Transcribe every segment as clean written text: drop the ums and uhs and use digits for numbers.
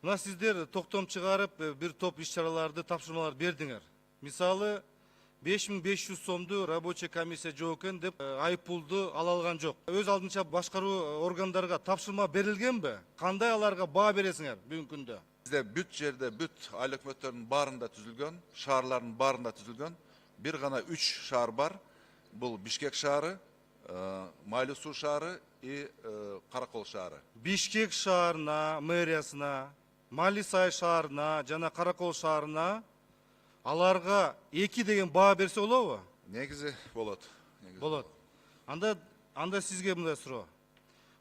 Мына сиздер токтом чыгарып бир топ иш-чараларды, тапшырмаларды бердиңер. Мисалы 5500 сомду рабочий комиссия жок экен деп айыппулду ала алган жок. Өз алдынча башкаруу органдарга тапшырма берилгенби? Кандай аларга баа бересиңер бүгүнкү күндө? Bizde бүт жерде, бүт айыл өкмөттөрүнүн баарында түзүлгөн, шаарлардын баарында түзүлгөн бир гана 3 шаар бар. Бул Бишкек шаары, Майлуу суу шаары и Каракол шаары. Бишкек шаарына, мэриясына, Малисай шаарына жана Каракол шаарына аларга 2 деген баа берсе болобу? Негизи болот. Болот. Анда сизге мындай суроо.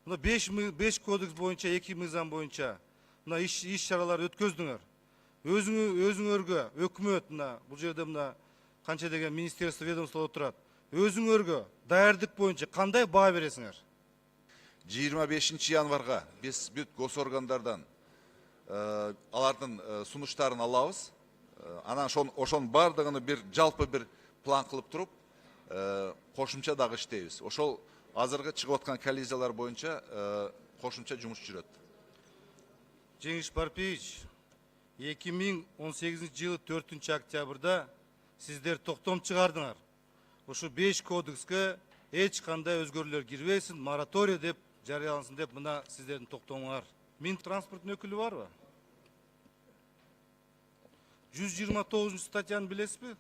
Мына 5 кодекс боюнча, 2 мыйзам боюнча мына иш-чаралар өткөздүңөр. Өзүңөргө өкмөт мына бул жерде мына канча деген министерство, ведомство отурат. Өзүңөргө даярдык боюнча кандай баа бересиңер? 25 январга биз бүт госоргандардан алардын сунуштарын алабыз. Анан ошонун бардыгын бир жалпы бир план кылып туруп, кошумча дагы иштейбиз. Ошол азыркы чыгып аткан коллизиялар боюнча кошумча жумуш жүрөт. Жеңиш Барпиевич, 2018 жылы 4 октябрда сиздер токтом чыгардыңар. Ушу 5 кодекске эч кандай өзгөрүүлөр кирбесин, мораторий деп жарыялансын деп мына сиздердин токтомуңар. Минтранспорттун өкүлү барбы? 129 статьяны билесизби?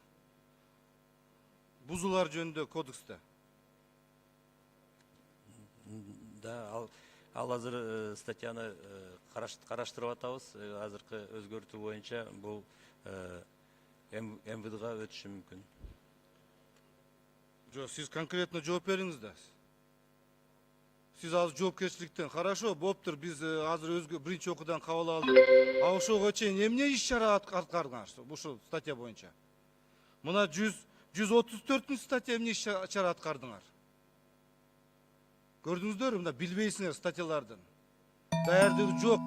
Бузуулар жөнүндө кодексте. Да, ал азыр статьяны караштырып атабыз. Азыркы өзгөртүү боюнча бул МВДга өтүшү мүмкүн. Жок, сиз конкретно жооп бериңиз да. Сиз азыр жоопкерчиликтен хорошо, болуптур, биз азыр биринчи окуудан кабыл алдык. А ошого чейин эмне иш-чара аткардыңар ушул статья боюнча? Мына 134 статья эмне иш-чара аткардыңар? Көрдүңүздөрбү, мына билбейсиңер статьялардын. Даярдыгы жок.